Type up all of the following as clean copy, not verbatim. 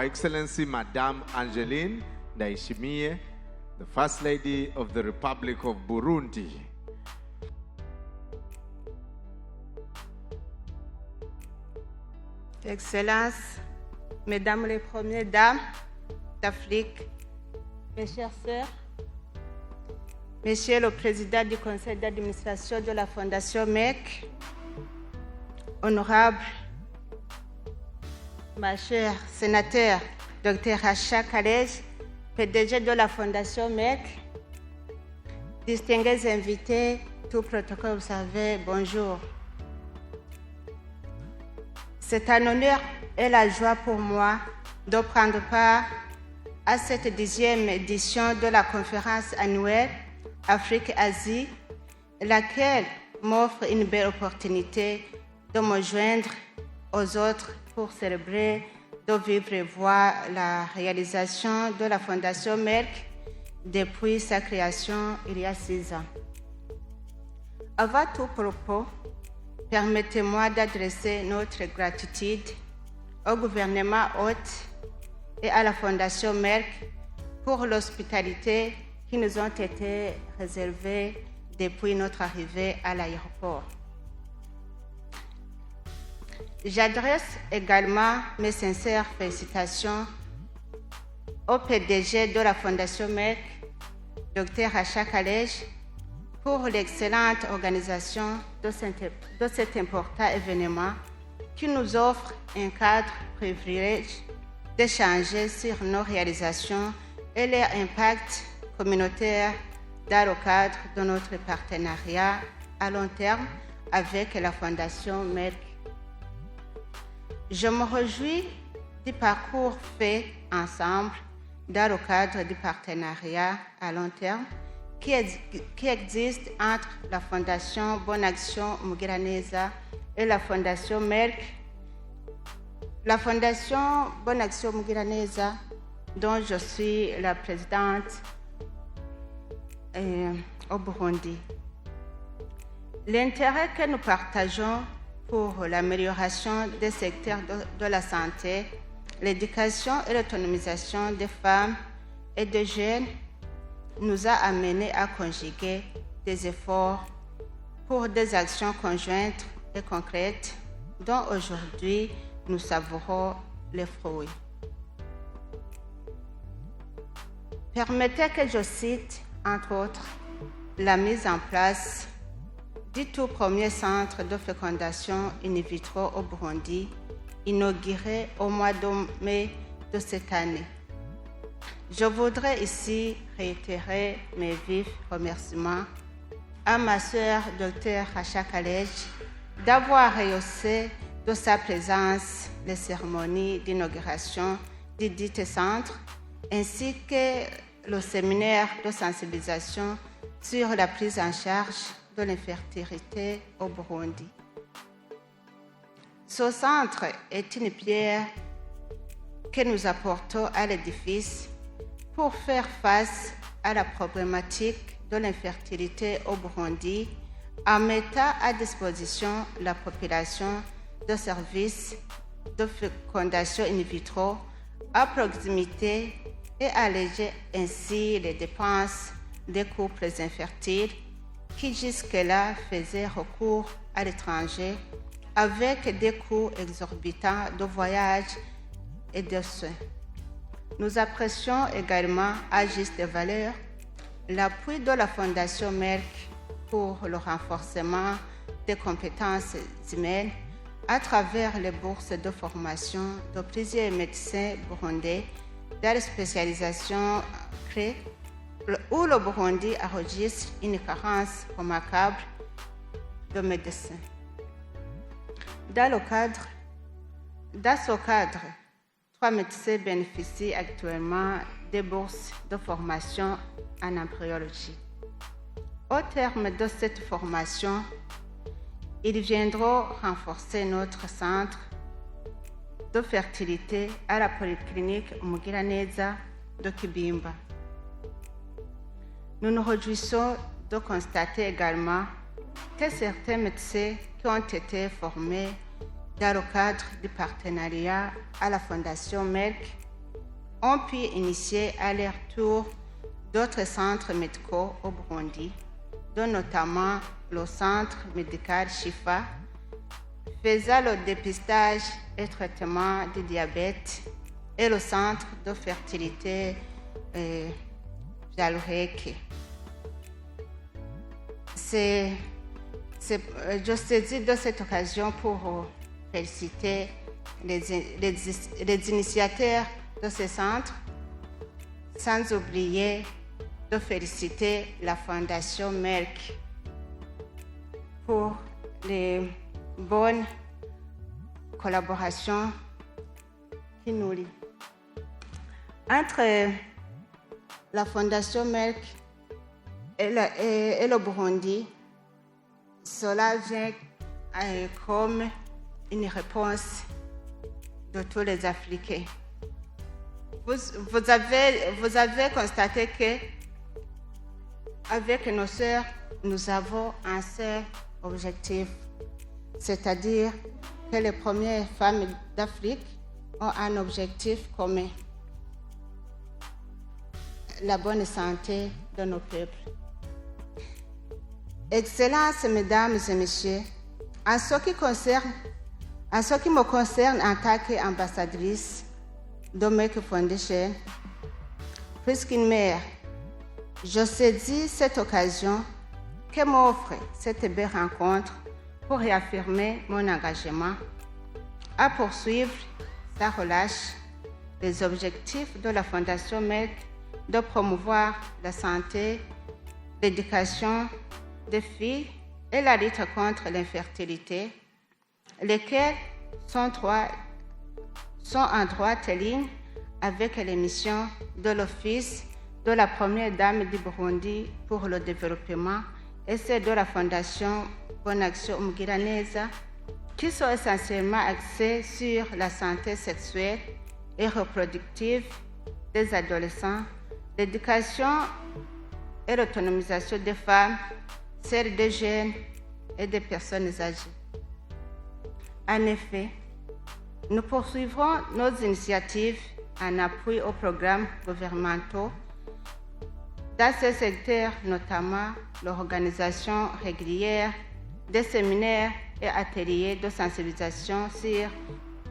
Excellency Madame Angeline Ndayishimiye, the First Lady of the Republic of Burundi. Excellences, Mesdames les Premières Dames d'Afrique, mes chères sœurs, Monsieur le Président du Conseil d'administration de la Fondation MEC, Honorable, ma chère sénateur, Dr Racha Kalej, PDG de la Fondation MEC, distingués invités, tout protocole observé, bonjour. C'est un honneur et la joie pour moi de prendre part à cette 10e édition de la conférence annuelle Afrique-Asie, laquelle m'offre une belle opportunité de me joindre aux autres pour célébrer, de vivre et voir la réalisation de la Fondation MEC depuis sa création il y a 6 ans. Avant tout propos, permettez-moi d'adresser notre gratitude au gouvernement hôte et à la Fondation MEC pour l'hospitalité qui nous ont été réservées depuis notre arrivée à l'aéroport. J'adresse également mes sincères félicitations au PDG de la Fondation MEC, Dr Racha Kalej, pour l'excellente organisation de cet important événement qui nous offre un cadre privilégié d'échanger sur nos réalisations et leur impact communautaire dans le cadre de notre partenariat à long terme avec la Fondation MEC. Je me réjouis du parcours fait ensemble dans le cadre du partenariat à long terme qui existe entre la Fondation Bonne Action Mugiraneza et la Fondation MEC. La Fondation Bonne Action Mugiraneza, dont je suis la présidente au Burundi. L'intérêt que nous partageons pour l'amélioration des secteurs de la santé, l'éducation et l'autonomisation des femmes et des jeunes nous a amenés à conjuguer des efforts pour des actions conjointes et concrètes dont aujourd'hui nous savourons les fruits. Permettez que je cite, entre autres, la mise en place du tout premier centre de fécondation in vitro au Burundi, inauguré au mois de mai de cette année. Je voudrais ici réitérer mes vifs remerciements à ma sœur Dr Racha Kalej d'avoir rehaussé de sa présence les cérémonies d'inauguration du dit centre ainsi que le séminaire de sensibilisation sur la prise en charge de l'infertilité au Burundi. Ce centre est une pierre que nous apportons à l'édifice pour faire face à la problématique de l'infertilité au Burundi en mettant à disposition la population de services de fécondation in vitro à proximité et alléger ainsi les dépenses des couples infertiles qui jusque-là faisaient recours à l'étranger avec des coûts exorbitants de voyage et de soins. Nous apprécions également à juste valeur l'appui de la Fondation MEC pour le renforcement des compétences humaines à travers les bourses de formation de plusieurs médecins burundais dans les spécialisations créées où le Burundi enregistre une carence remarquable de médecins. Dans ce cadre, 3 médecins bénéficient actuellement des bourses de formation en embryologie. Au terme de cette formation, ils viendront renforcer notre centre de fertilité à la polyclinique Mugiraneza de Kibimba. Nous nous réjouissons de constater également que certains médecins qui ont été formés dans le cadre du partenariat à la Fondation MEC ont pu initier à leur tour d'autres centres médicaux au Burundi, dont notamment le centre médical Shifa, faisant le dépistage et traitement du diabète, et le centre de fertilité Jalureke. Je saisis de cette occasion pour féliciter les initiateurs de ce centre, sans oublier de féliciter la Fondation Merck pour les bonnes collaborations qui nous lient. Entre la Fondation Merck et le Burundi, cela vient comme une réponse de tous les Africains. Vous avez constaté que avec nos sœurs, nous avons un seul objectif, c'est-à-dire que les premières femmes d'Afrique ont un objectif commun: la bonne santé de nos peuples. Excellences, mesdames et messieurs, en ce qui me concerne en tant qu'ambassadrice de Merck Foundation, plus qu'une mère, je saisis cette occasion que m'offre cette belle rencontre pour réaffirmer mon engagement à poursuivre sans relâche les objectifs de la Fondation Merck de promouvoir la santé, l'éducation des filles et la lutte contre l'infertilité, lesquels sont en droite ligne avec les missions de l'Office de la Première Dame du Burundi pour le développement et celle de la Fondation Bonne Action Mugiraneza, qui sont essentiellement axées sur la santé sexuelle et reproductive des adolescents, l'éducation et l'autonomisation des femmes, celle des jeunes et des personnes âgées. En effet, nous poursuivrons nos initiatives en appui aux programmes gouvernementaux dans ce secteur, notamment l'organisation régulière des séminaires et ateliers de sensibilisation sur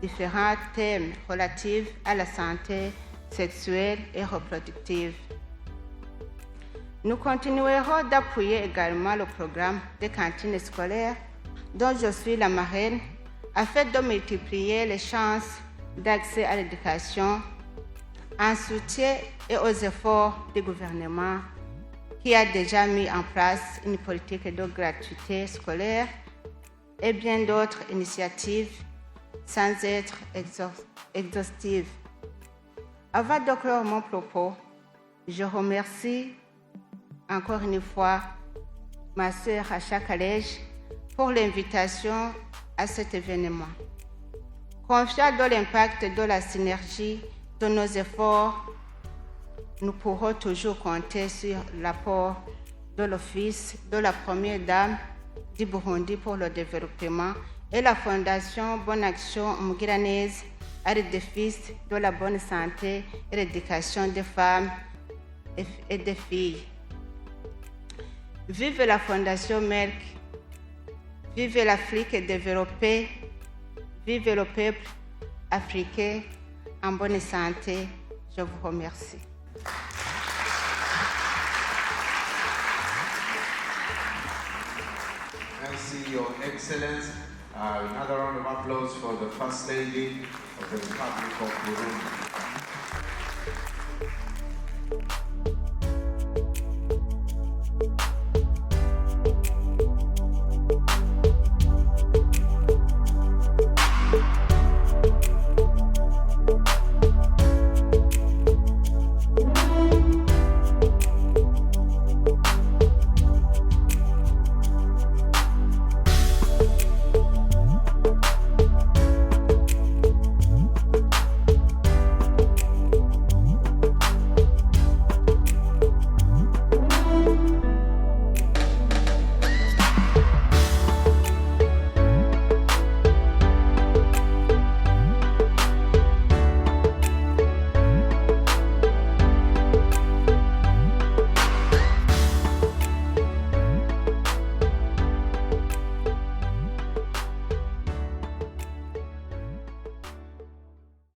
différents thèmes relatifs à la santé sexuelle et reproductive. Nous continuerons d'appuyer également le programme des cantines scolaires dont je suis la marraine afin de multiplier les chances d'accès à l'éducation en soutien et aux efforts du gouvernement qui a déjà mis en place une politique de gratuité scolaire et bien d'autres initiatives sans être exhaustives. Avant de clore mon propos, je remercie encore une fois ma sœur Acha Kalej pour l'invitation à cet événement. Confiant dans l'impact de la synergie de nos efforts, nous pourrons toujours compter sur l'apport de l'Office de la Première Dame du Burundi pour le développement et la Fondation Bonne Action Mugiraneza à l'édifice de la bonne santé et l'éducation des femmes et des filles. Vive la Fondation Merck, vive l'Afrique développée, vive le peuple africain en bonne santé. Je vous remercie. Merci, Your Excellence. Another round of applause for the First Lady of the Republic of Burundi.